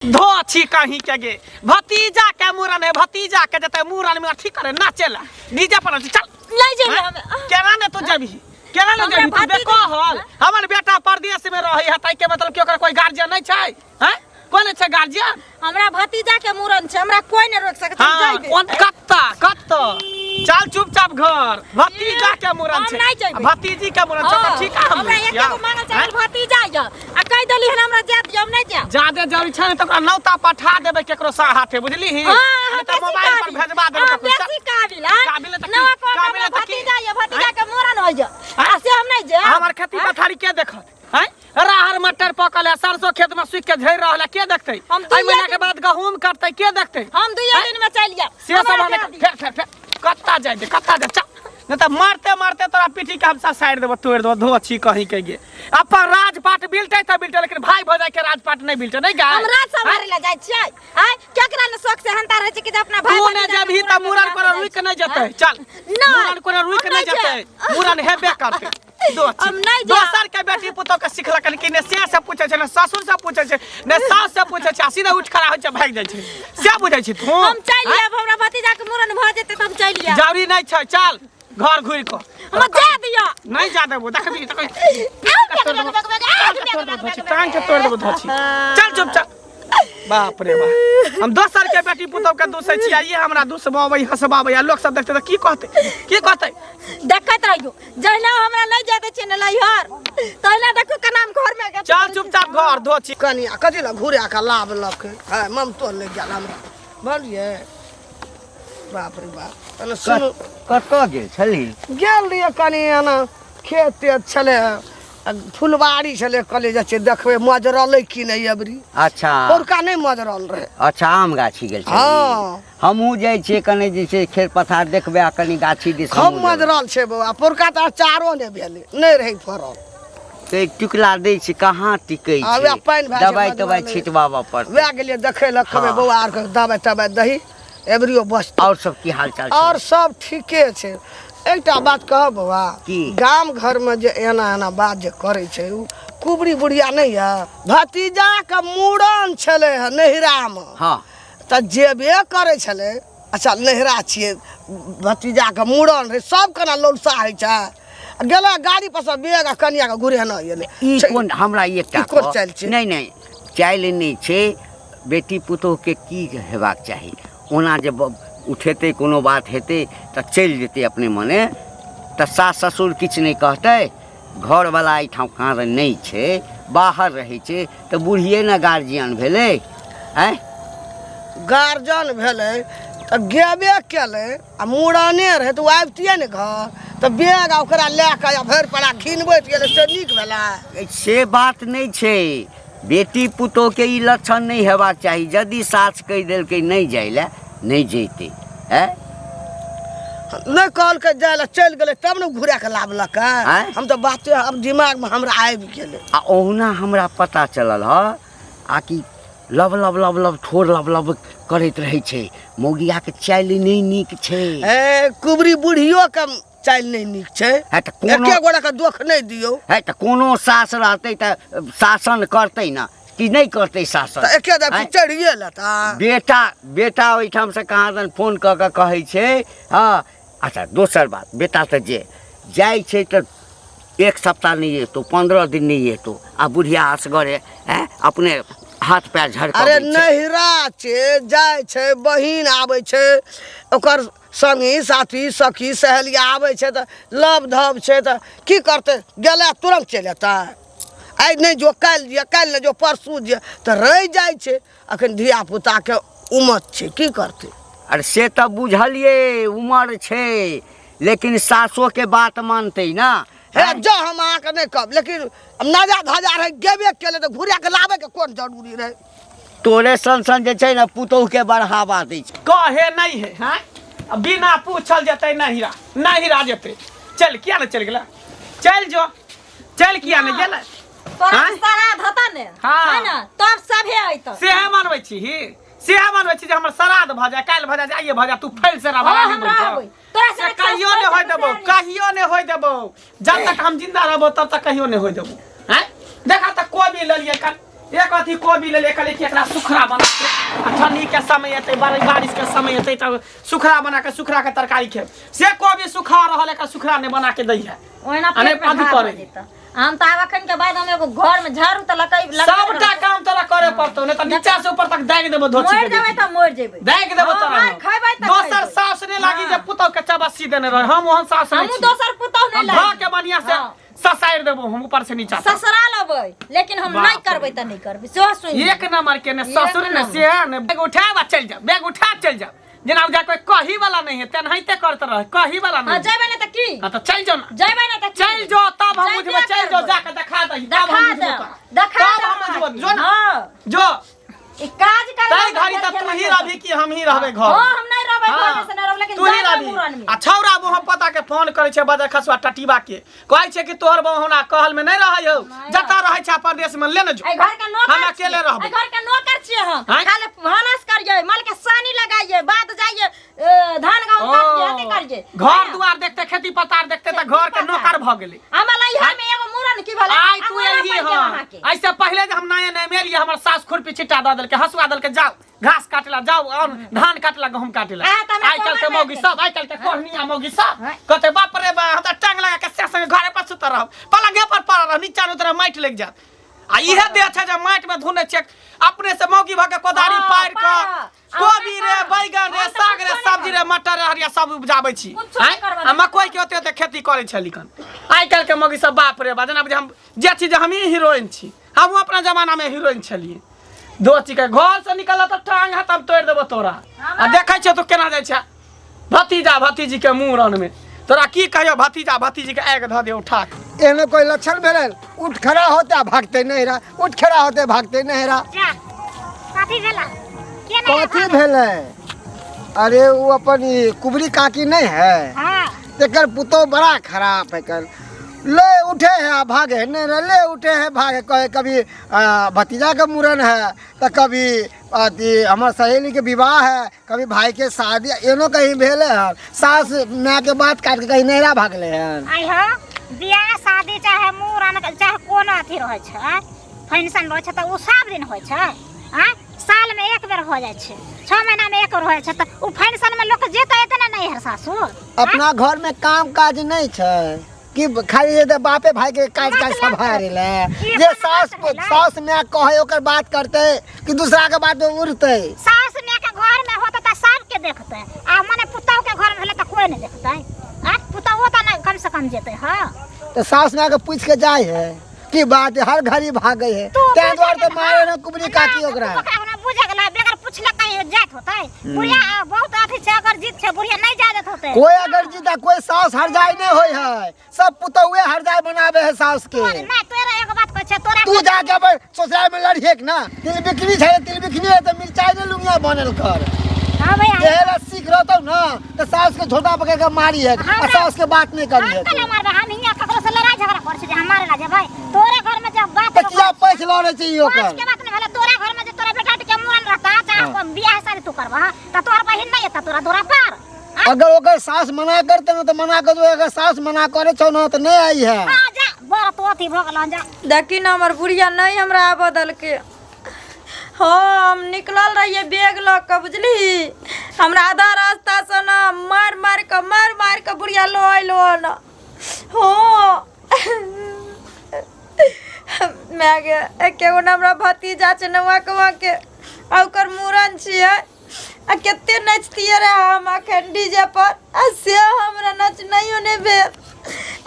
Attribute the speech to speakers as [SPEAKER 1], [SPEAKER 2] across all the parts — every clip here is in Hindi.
[SPEAKER 1] धो छी कहीं के गे भतीजा के मुरन है भतीजा के जते मुरन में ठीक करे नाचेला डीजे पर चल
[SPEAKER 2] नहीं जेबे हम
[SPEAKER 1] केना ने तो जबी केना ने जबी तू देखो हल हमर बेटा परदेश में रहै है तै के मतलब कि ओकर कोई गार्जियन नहीं छै हैं कोन छै गार्जियन
[SPEAKER 2] हमरा भतीजा के मुरन छै हमरा कोई नहीं रोक सकत हम जाइबे
[SPEAKER 1] कोन कत्ता चल चुपचाप घर भतीजा के मुरन छै भतीजी के मुरन छै ठीक है
[SPEAKER 2] हमरा एकेगो मानल चावल भतीजा य आ कह देली हन हमरा जात जम नहीं जा
[SPEAKER 1] जादे जरूरी छै त ओकरा नौता पठा देबे केकरो सा हाथे बुझली ही त मोबाइल पर भेजबा देबे
[SPEAKER 2] बेसी काबिल नवा काबिल भतीजा य भतीजा के मुरन हो जा आ से हम नहीं जा
[SPEAKER 1] हमर खेती पथारी के देखत हैं राहर मटर पकल है सरसों खेत में सुख के झड़ रहल है के देखतै आई महीना के बाद गहूम कटतै के देखतै
[SPEAKER 2] हम 2 दिन में चल जा
[SPEAKER 1] से सब हम फेर कत्ता जाय दे कत्ता जा चल न त मारते मारते तोरा पीठी के हमसा साइड देबो तोड़ देबो धो छी कहीं के गे अपन राजपाट बिलतै त बिलतै लेकिन भाई भौजाई के राजपाट नहीं बिलतै नहीं गा
[SPEAKER 2] हम राज समारे ला जाय छियै आय केकरा ने शौक से हंता रहै छै कि अपना भाई
[SPEAKER 1] तू ने जबही त मुरन कोना रुक नहीं जतै चल मुरन कोना रुक नहीं जतै मुरन हेबे करतै दोसर के बेटी पुतो के सिखलक कि ने से पूछे छै ने ससुर से पूछे छै ने सास से पूछे छै सीधा उठ खड़ा होय छै भाग जाय छै से बुझै छी तू
[SPEAKER 2] हम चल लिया हमरा भतीजा के मुरन भ जेतै त हम चल लिया
[SPEAKER 1] जरूरी नहीं छै चल घर घुर को
[SPEAKER 2] हम जा दिया
[SPEAKER 1] नहीं जा देबो देखबी टांग के तोड़ देबो धोची चल चुपचाप बाप रे बाप हम दोसर के बेटी पुतो के दूसै छियै ये हमरा दूसबाबै हसबाबै आ लोग सब देखते त की कहतै
[SPEAKER 2] देखत रहियो जहिना हमरा नहीं जाते छै न लइहर तहिना देखो के नाम घर में
[SPEAKER 1] चल चुपचाप घर धोची
[SPEAKER 3] कनिया कथि ला घुरे का लाभ लक है मम तो ले गेल हमरा बोलिए बाप रे बाप तने सुन
[SPEAKER 4] कतऽ गेल छली
[SPEAKER 3] गेल रिए कनिया ना खेत छले फुलबाड़ी छले कले जा छै देखबे मजरलै कि नहीं अबरी
[SPEAKER 4] अच्छा
[SPEAKER 3] पोरका नहीं मजरल रहे
[SPEAKER 4] अच्छा आम गाछी गेल छली
[SPEAKER 3] हां
[SPEAKER 4] हमहू जाय छियै कने जे छै खेत पथार देखबे आ कनी गाछी दिस
[SPEAKER 3] हम मजरल छै बौआ पोरका त चारो ने भेले नहीं रही फरल
[SPEAKER 4] ते टिकला दै छै कहाँ टिकै छै
[SPEAKER 3] आबे पानी भाई
[SPEAKER 4] दवाई तवाई छिटबाबा पर
[SPEAKER 3] वे गेलिए देखै ल खबे बौआ आर के दवाई तवाई दही एबरियो बस
[SPEAKER 4] और सब की हाल चाल
[SPEAKER 3] और सब ठीके छै एकटा बात कह बौआ गाम घर में जे एना एना बात जे करे छै उ कुबरी बुढ़िया नहीं है भतीजा के मूड़न छले है नहिरा में
[SPEAKER 4] हां
[SPEAKER 3] त जेबे करे छले अच्छा नहिरा छिए भतीजा के मूड़न रे सब कना लोलसा है छै गेला गाड़ी पर सब बेग कनिया के घुरे न एले
[SPEAKER 4] ई कोन हमरा एकटा नहीं नहीं चाइल नहीं छै बेटी पुतोह के की हेबाक चाही ओना जे उठेते कोनो बात हेते त चल जेते अपने मने त सास ससुर किछ नहीं कहते घर वाला ई ठाम कहाँ नहीं छै बाहर रहे छै त बुढ़िए न गार्जियन भेले हैं
[SPEAKER 3] गार्जियन भेले त गेबे केले आ मूड़ने रहे त आबतिए ने घर त बेग ओकरा ले के भर पड़ा घिनबैत गेले से नीक भेला
[SPEAKER 4] से बात नहीं छै बेटी पुतोह के ई लक्षण नहीं हेबाक चाही यदि सास कह देल के नहीं जाइले नहीं जैते है
[SPEAKER 3] नहीं कहल के जाइले चल गेले तब न घुरा के लावलक हम तो बात अब दिमाग में हमरा आबि गेले
[SPEAKER 4] आ ओहुना हमरा पता चलल ह आ कि लब लब लब लब ठोर लब लब करैत रहे छै मौगिया के चाइल नहीं नीक छै
[SPEAKER 3] ए कुबरी बुढ़ियो के चाइल नहीं नीक छै
[SPEAKER 4] है त कोनो
[SPEAKER 3] एके गोड़ा के दुख नहीं दियो
[SPEAKER 4] है त कोनो सास रहते त शासन करते ना कि नहीं करते शासन
[SPEAKER 3] त एके दा चढ़िए लता
[SPEAKER 4] बेटा ओइठाम से कहाँ दन फोन क के कहै छै हां अच्छा दोसर बात बेटा त जे जाय छै त 1 सप्ताह नहीं है तो 15 दिन नहीं है तो आ बुढ़िया असगरे है अपने हाथ पैर झड़का
[SPEAKER 3] अरे नहिरा छै जाय छै बहिन आबै छै ओकर संगी साथी सखी सहेलिया आबै छै त लव धब छै त की करते गेला तुरंत चल आता आई नहीं जो काल ने जो परसू जे त रह जाय छै अखन धिया पुता के उमर छै की करते
[SPEAKER 4] अरे से त बुझलिए उमर छै लेकिन सासो के बात मानते ना
[SPEAKER 3] हे जो हम आ के नहीं कब लेकिन नाजा धाजा रह गेबे केले त घुरिया के लावे के कोन जरूरी रहे
[SPEAKER 4] तोरे संसन जे छै ना पुतोह के बढ़ावा दै छै
[SPEAKER 1] कहे नहीं है हैं बिना पूछल जतै नहिरा जतै चल किया न चल गेला चल जो चल किया न गेला
[SPEAKER 2] तोरा श्राद्ध होता ने है ना तब सभे आइतो
[SPEAKER 1] सेहे मानबै छी जे हमर श्राद्ध भ जाय काल भ जाय आइए भ जाय तू फैल से रहा
[SPEAKER 2] तोरा से
[SPEAKER 1] कहियो ने होय देबो जब तक हम जिंदा रहबो तब तक कहियो ने होय देबो हैं देखा त कोबी ल लिए एक अथी कोबी ले लेकर कि एकरा सुखरा बना के ठंडी के समय एते बारिश के समय एते तब सुखरा बना के सुखरा के तरकारी खे से कोबी सुखा रहल एकरा सुखरा ने बना के दै है
[SPEAKER 2] ओहिना
[SPEAKER 1] अने
[SPEAKER 2] पेट में
[SPEAKER 1] अथी
[SPEAKER 2] घाव
[SPEAKER 1] करे
[SPEAKER 2] हो जेतै। हम त आब अखन के बाद हम एगो घर में झाड़ू त लगाई
[SPEAKER 1] सबटा काम तोरा करे पड़तो ने त नीचा से ऊपर तक दाग देबो धोची
[SPEAKER 2] मर जेबै त मर जेबै
[SPEAKER 1] दाग देबो तोरा
[SPEAKER 2] मार खैबै त
[SPEAKER 1] दोसर सास ने लागी जे पुतौ के चबस्सी देने रहे हम ओहन सास नहीं
[SPEAKER 2] हम दोसर पुतौ नहीं
[SPEAKER 1] धा
[SPEAKER 2] लागी
[SPEAKER 1] के बढ़िया से ससाइर देबो हम ऊपर से नीचा
[SPEAKER 2] ससुरा लेबै लेकिन हम नहीं करबै त नहीं करबै सो सुन
[SPEAKER 1] एक नंबर के ने ससुर ने से ने बैग उठावा चल जा बैग उठा चल जा जेना जा कोई कही वाला नहीं है तेनहिते करत रहे कही वाला नहीं
[SPEAKER 2] जइबै न त की
[SPEAKER 1] हां तो चल जाओ ना
[SPEAKER 2] जइबै न त
[SPEAKER 1] चल जो तब हम बुझबे चल जो जाके दिखा दही तब हम बुझबो जो ना जो
[SPEAKER 2] ई काज कर
[SPEAKER 1] तै घड़ी तब तू ही रहबी कि हम ही रहबे घर
[SPEAKER 2] हां हम नहीं रहबै घर में से नहीं रहब लेकिन
[SPEAKER 1] तू ही रहबी आ छौरा मोह पता के फोन करे छे बजा खसवा टटीबा के कहै छे कि तोहर बहुना कहल में नहीं रहै हो जता रहै छे अपन देश में ले न जो
[SPEAKER 2] ए घर के नौकर
[SPEAKER 1] हम अकेले रहब
[SPEAKER 2] ए घर के नौकर छिए हम खाली भानस करिए माल के सानी लगाइए बात जाइए धान गांव काटिए हते करिए
[SPEAKER 1] घर दुआर देखते खेती पतार देखते त घर के नौकर भ गेले
[SPEAKER 2] हमरा इहा में एगो मूरन की भला
[SPEAKER 1] आई तू एलही हां ऐसे पहले जे हम नया नया मेलिए हमर सास खुरपी छिटा द देल के हसुआ दल के जाओ घास काटला जाओ और धान काटला गहूम काटला आई कल के मौगी सब आई कल के कोहनिया मौगी सब कहते बाप रे बा हम त टांग लगा के से संग घरे पर सुत रहब पलंगे पर पड़ रह नीचा उतर माइट लग जात आ इहे दे छै जे माइट में धुने छै अपने से मौगी भ के कोदारी पार के कोबी रे बैगन रे साग रे सब्जी रे मटर रे हरिया सब उपजाबै छी आ मकई के ओते खेती करे छली कन आई कल के मौगी सब बाप रे बा जना हम जे चीज हम ही हीरोइन छी हम अपना जमाना में हीरोइन छलिए दो चिके घर से निकल त टांग हाथ अब तोड़ देबो तोरा आ देखै छ तू केना जाय छ भतीजा भतीजी के मुंह में तोरा की कहियो भतीजा भतीजी के आग ध दे उठा
[SPEAKER 5] एने कोई लक्षण भेल उठ खड़ा होते भागते नहीं रहा उठ खड़ा होते भागते नहीं रहा
[SPEAKER 2] कथी भेला के नहीं
[SPEAKER 5] कथी भेले अरे वो अपन कुबरी काकी नहीं है
[SPEAKER 2] हां
[SPEAKER 5] तेकर पुतो बड़ा खराब है कर ले उठे है भागे नहीं ले उठे है भागे कहे कभी भतीजा का मुरन है तो कभी हमार सहेली के विवाह है कभी भाई के शादी एनो कहीं भेले है सास माँ के बात काट के कहीं नहरा भागले हैं
[SPEAKER 6] आई हो बियाह शादी चाहे मुरन चाहे कोनो अथी रहै छै फंक्शन रहै छै त उ सब दिन होइ छै हां साल में एक बेर हो जाय छै 6 महीना में एक बेर होइ छै त उ फंक्शन में लोग जेतै एतने नहीं है सासुर
[SPEAKER 5] अपना घर में काम काज नहीं छै कि खाली ये बापे भाई के काज काज संभाल ले जे सास में कहे ओकर बात करते कि दूसरा के बात में उड़ते
[SPEAKER 6] सास में के घर में होता त सब के देखते आ माने पुतौ के घर में भेले त कोई नहीं देखतै आ पुतौ त ना कम से कम जेतै हां
[SPEAKER 5] तो सास में के पूछ के जाए है की बात हर घड़ी भागे है ते द्वार तो मारे न कुबरी काकी ओकरा
[SPEAKER 6] बुझे गेला बेगर पूछले कहीं जात होतै बुढ़िया बहुत अथी छै अगर जीत छै बुढ़िया नहीं जात होतै
[SPEAKER 5] कोई अगर जीता कोई सास हर जाए नहीं होय है सब पुतौए हर जाए बनावे है सास के
[SPEAKER 6] नहीं तोरा एगो बात कह छै तोरा
[SPEAKER 5] तू जाके अब ससुराल में लड़िए ना तिल बिकनी छै तिल बिकनी है तो मिर्चाई ने लुंगिया बनल कर
[SPEAKER 6] हां भैया
[SPEAKER 5] ये सीख रहतो ना तो सास के झोटा पकड़ के मारी है और सास के बात नहीं करी है
[SPEAKER 6] हम मारबे हम हिया ककरो से लड़ाई झगड़ा कर छै हमारे ला जेबै तोरे घर में जब बात
[SPEAKER 5] किया पैस लड़े चाहिए ओकर
[SPEAKER 6] के बात नहीं भेले तोरा घर में जे तोरा बेटा के मुरन रहता चाहे बियाह शादी तू करबा त तोर बहिन नहीं एता तोरा दोरा पार
[SPEAKER 5] अगर ओकर सास मना करते ना तो मना कर दो अगर सास मना करे छौ ना तो नहीं आई है
[SPEAKER 6] हां जा बड़ा तो अथी भ गेल जा
[SPEAKER 2] देखी ना हमर बुढ़िया नहीं हमरा बदल के हम निकलल रहिए बैग ल के बुझली हमरा आधा रास्ता से ना मार मार के बुढ़िया लो आइलो ना हो मैं के एकेगो हमरा भतीजा छै नवा कवा के ओकर मूरन छियै आ कते नचतिए रे हम अखन डीजे पर आ से हमरा नच नहीं ने भेल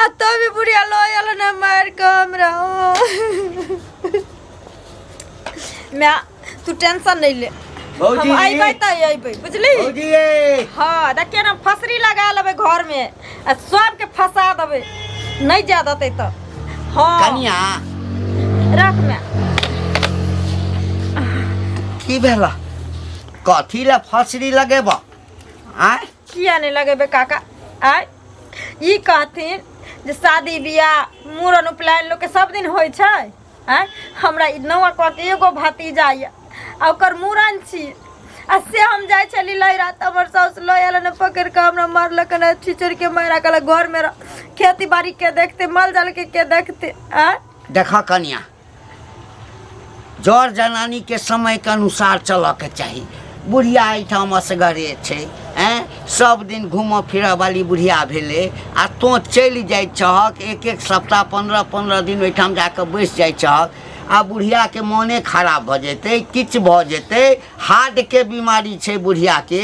[SPEAKER 2] आ तो भी बुढ़िया लो आइलो ना मार के हमरा मैं तू टेंशन नहीं ले हम आइबै त आइबै बुझली
[SPEAKER 4] भौजी
[SPEAKER 2] हां देखिए ना फसरी लगा लेबै घर में आ सब के फंसा देबै नहीं जा देतै त हां
[SPEAKER 4] कनिया
[SPEAKER 2] रख में
[SPEAKER 4] की भेला कथी ला फसरी लगेबा आय
[SPEAKER 2] किया नहीं लगेबे काका आय ई कहथिन जे शादी बियाह मूरन उपनयन लोग के सब दिन होय छै आय हमरा नवा क के एगो भतीजा या ओकर मूरन छी आ से हम जाय छली लहरा त हमर सास लयल ने पकड़ के हमरा मारलक ने छिचर के मारा कल घर में खेती बाड़ी के देखते माल जाल के देखते आ
[SPEAKER 4] देखा कनिया जड़ जनानी के समय के अनुसार चलऽ के चाही। बुढ़िया एहिठाम असगरे छै, सब दिन घूमऽ फिरऽ वाली बुढ़िया भेलै आ तो चलि जाइ छहक एक सप्ताह 15 दिन ओहिठाम जाकऽ बैसि जाइ छहक आ बुढ़िया के मोने खराब भऽ जेतै, किछु भऽ जेतै, हार्ट के बीमारी छै बुढ़िया के,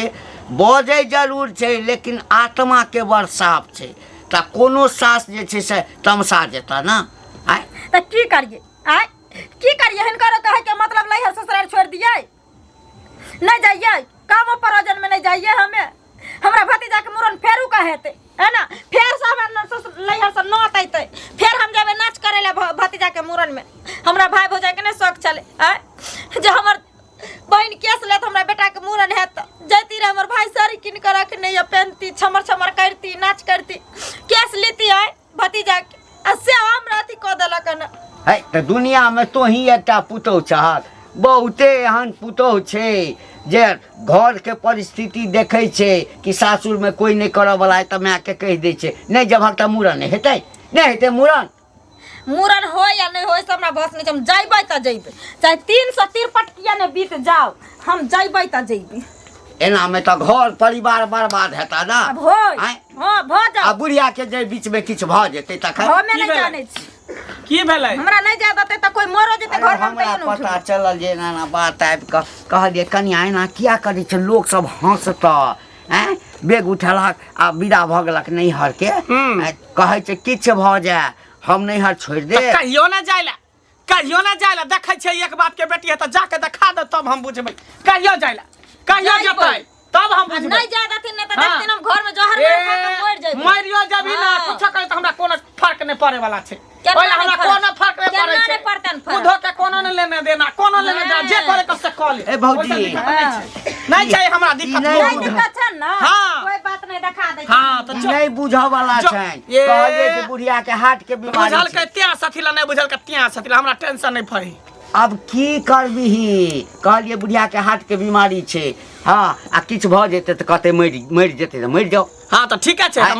[SPEAKER 4] बजै जरूर छै लेकिन आत्मा के बड़ साफ छै, तऽ कोनो सास जे छै से तमसा जेता ना।
[SPEAKER 2] तऽ की करिए की करिए हिनकर कहे के मतलब लैहर ससुराल छोड़ दिए, नहीं जाइए काम प्रयोजन में नहीं जाइए, हमें हमरा भतीजा के मूरन फेरू का हेते है ना, फेर से हमें लैहर से नौत अइते, फेर हम जाबे नाच करे ला भतीजा के मूरन में। हमरा भाई भौजाई के नहीं शौक चले जे हमर बहन केस ले तो हमरा बेटा के मूरन है तो जैती रे हमर भाई सारी किन कर रख नहीं पहनती, छमर छमर करती, नाच करती, केस लेती है भतीजा के से हम रहती क देलक न।
[SPEAKER 4] है तो दुनिया में तो ही एकटा पुतौह चाहत, बहुते एहन पुतौह छै जे घर के परिस्थिति देखे छे कि सासुर में कोई नहीं करऽ वाला है तो माय के कह दे छे नहीं जब हक मूड़न हेतै नहीं हेतै मूड़न
[SPEAKER 2] हो या नहीं हो से हमरा बस नहीं, हम जइबै त जइबै, चाहे 353 किया ने बीत जाओ हम जइबै त जइबै।
[SPEAKER 4] एना में तो घर परिवार बर्बाद हेता ना।
[SPEAKER 2] हां भ जा
[SPEAKER 4] आ बुढ़िया के जे बीच में किछ भ जेतै तखन
[SPEAKER 2] हमे नहीं जानै छी
[SPEAKER 1] की भेलै,
[SPEAKER 2] हमरा नहीं जा देतै त कोई मरो जेतै घर में,
[SPEAKER 4] हमरा पता चलल जे एना बात आबि क कहलिए कनिया एना किया करै छै, लोग सब हंसता बेग उठलक आ विदा भ गेलक नैहर के, कहै छै किछ भ जाए हम नैहर छोड़ दे,
[SPEAKER 1] कहियो ना जाइला देखै छै एक बात के बेटी है त जाके देखा दे तब हम बुझबै, कहियो जतै तब हम बुझबै,
[SPEAKER 2] नहीं जा देथिन न त देखथिन हम घर में जहर मार खा के मर जइबै,
[SPEAKER 1] मरियो जबी ना कुछ करे त हमरा कोनो फर्क नहीं पड़े वाला छै, ओइला हमरा कोनो फर्क नहीं पड़े छै, बुढ़ो के कोनो नहीं लेने देना, कोनो लेने देना जे करे क से क ले।
[SPEAKER 4] ए भौजी
[SPEAKER 1] नहीं छै हमरा दिक्कत,
[SPEAKER 2] नहीं दिक्कत छै न,
[SPEAKER 1] हां
[SPEAKER 2] कोई बात नहीं देखा दे।
[SPEAKER 1] हां त
[SPEAKER 4] नहीं बुझा वाला छै, कहलिए कि बुढ़िया के हार्ट के बीमारी
[SPEAKER 1] बुझल के त्या सथिला नहीं बुझल के त्या सथिला, हमरा टेंशन नहीं फरी।
[SPEAKER 4] अब की करबिही, कहलिए बुढ़िया के हार्ट के बीमारी छै, हाँ आ किछ भ जेतै त कहते मरि जेतै त मरि जाओ।
[SPEAKER 1] हां त ठीक छै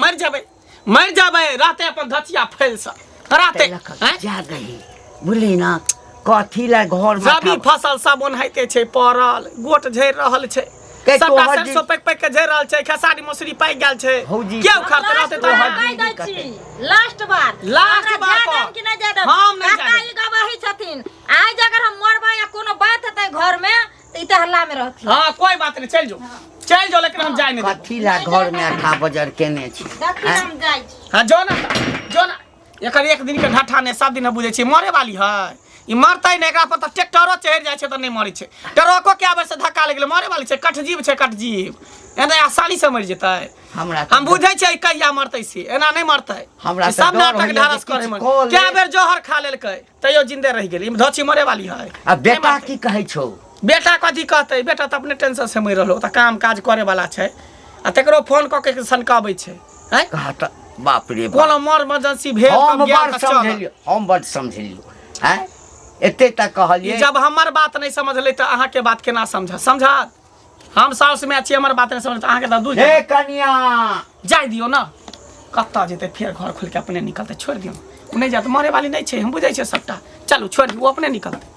[SPEAKER 1] मर जाबै रहते अपन धचिया फैल से रहते
[SPEAKER 4] जा गई बुझली ना, कथी ला घर में
[SPEAKER 1] रबी फसल सब ओनहाइते छै पड़ल, गोट झरि रहल छै, सबटा सरसों पैक के झरि रहल छै, खेसारी मसुरी पाकि गेल छै, के उखाड़ते रहते तो
[SPEAKER 2] लास्ट बार जादम कि नहीं जादम हम नहीं जादम ई गवाही छथिन, आज अगर हम मरबा या कोनो बात हेतै घर में त ई त हल्ला में रहथि।
[SPEAKER 1] हां कोई बात नहीं चल जाओ लेकिन हम जाय नहीं
[SPEAKER 4] कथी ला घर में अठा बजर केने छी,
[SPEAKER 2] देखि हम जाय छी।
[SPEAKER 1] हां जो ना एकर एक दिन के ढाठा ने सब दिन बुझे छी मरे वाली है, ई मरतै ने एकरा पर त ट्रैक्टरो चढ़ जाय छै त नहीं मरै छै, ट्रको के आबे से धक्का लग गेलै मरे वाली छै, कटजीव एना आसानी से मर जेतै, हम बुझै छै कहिया मरतै से एना नहीं मरतै,
[SPEAKER 4] हमरा
[SPEAKER 1] सब नाटक ढारस करे में क्या बेर जोहर खा लेलकै तैयो जिंदे रह गेलै, धोची मरे वाली है।
[SPEAKER 4] अब बेटा की कहै छौ,
[SPEAKER 1] बेटा कथी कहतै, बेटा त अपने टेंशन से मरि रहलो, त काम काज करे वाला छै आ तकरो फोन क के सनकाबै छै, हैं
[SPEAKER 4] कहा त बाप रे बाप
[SPEAKER 1] कोनो मर इमरजेंसी भेल
[SPEAKER 4] हम बड़ समझलियो हैं एते तक कहलिए,
[SPEAKER 1] जब हमर बात नहीं समझले त अहाँ के बात केना समझत, हम साउस में छी हमर बात नहीं समझ त अहाँ के दूर
[SPEAKER 4] हे कन्या
[SPEAKER 1] जाय दियो ना, कत्ता जेते फिर घर खोल के अपने निकलते, छोड़ दियो नहीं जात मरे वाली नहीं छै, हम बुझै छै सबटा, चलू छोड़ दियो अपने निकलते।